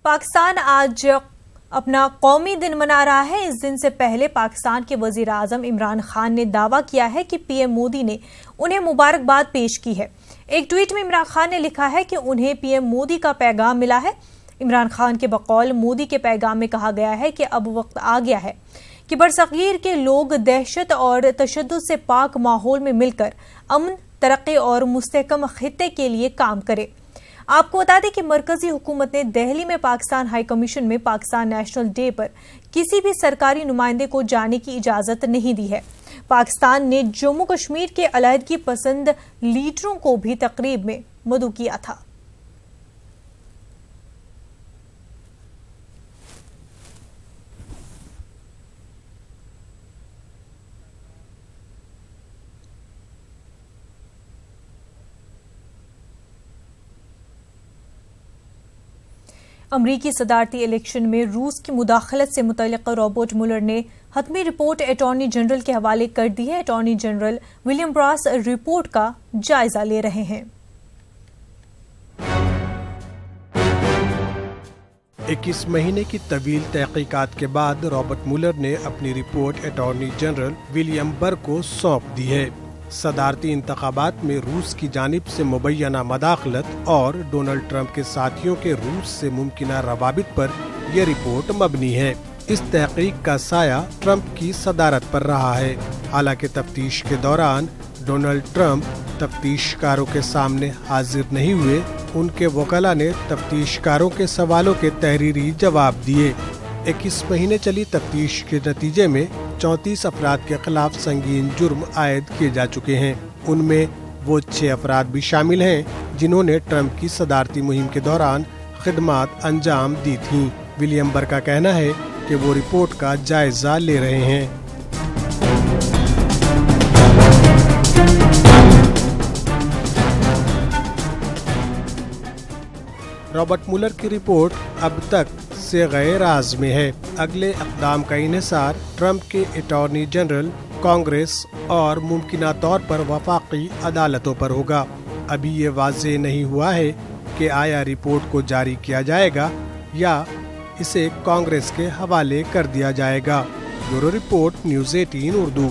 پاکستان آج اپنا قومی دن منا رہا ہے۔ اس دن سے پہلے پاکستان کے وزیر اعظم عمران خان نے دعویٰ کیا ہے کہ پی ایم مودی نے انہیں مبارکباد پیش کی ہے۔ ایک ٹویٹ میں عمران خان نے لکھا ہے کہ انہیں پی ایم مودی کا پیغام ملا ہے۔ عمران خان کے بقول مودی کے پیغام میں کہا گیا ہے کہ اب وقت آ گیا ہے کہ برصغیر کے لوگ دہشت اور تشدد سے پاک ماحول میں مل کر امن، ترقی اور مستحکم خطے کے لیے کام کرے۔ آپ کو بتا دیں کہ مرکزی حکومت نے دہلی میں پاکستان ہائی کمیشن میں پاکستان نیشنل ڈے پر کسی بھی سرکاری نمائندے کو جانے کی اجازت نہیں دی ہے۔ پاکستان نے جموں کشمیر کے علیحدگی پسند لیڈروں کو بھی تقریب میں مدعو کیا تھا۔ امریکی صدارتی الیکشن میں روس کی مداخلت سے متعلق رابرٹ مولر نے حتمی رپورٹ اٹارنی جنرل کے حوالے کر دی ہے۔ Attorney general William brass report کا جائزہ لے رہے ہیں۔ 21 مہینے کی طویل تحقیقات کے بعد رابرٹ مولر نے اپنی رپورٹ اٹارنی جنرل ولیم بر کو سونپ دی ہے۔ صدارتی انتخابات میں روس کی جانب سے مبینہ مداخلت اور ڈونلڈ ٹرمپ کے ساتھیوں کے روس سے ممکنہ روابط پر یہ رپورٹ مبنی ہے۔ اس تحقیق کا سایہ ٹرمپ کی صدارت پر رہا ہے۔ حالانکہ تفتیش کے دوران ڈونلڈ ٹرمپ تفتیش کاروں کے سامنے حاضر نہیں ہوئے، ان کے وکلاء نے تفتیش کاروں کے سوالوں کے تحریری جواب دیے۔ 21 مہینے چلی تفتیش کے نتیجے میں 34 افراد کے خلاف سنگین جرم عائد کیے جا چکے ہیں۔ ان میں وہ 6 افراد بھی شامل ہیں جنہوں نے ٹرمپ کی صدارتی مہم کے دوران خدمات انجام دی تھیں۔ ولیم بر کا کہنا ہے کہ وہ رپورٹ کا جائزہ لے رہے ہیں۔ رابرٹ مولر کی رپورٹ اب تک صیغہ راز میں ہے۔ اگلے اقدام کا انحصار ٹرمپ کے اٹارنی جنرل، کانگریس اور ممکنہ طور پر وفاقی عدالتوں پر ہوگا۔ ابھی یہ واضح نہیں ہوا ہے کہ آیا رپورٹ کو جاری کیا جائے گا یا اسے کانگریس کے حوالے کر دیا جائے گا۔ Bureau report, news 18 Urdu.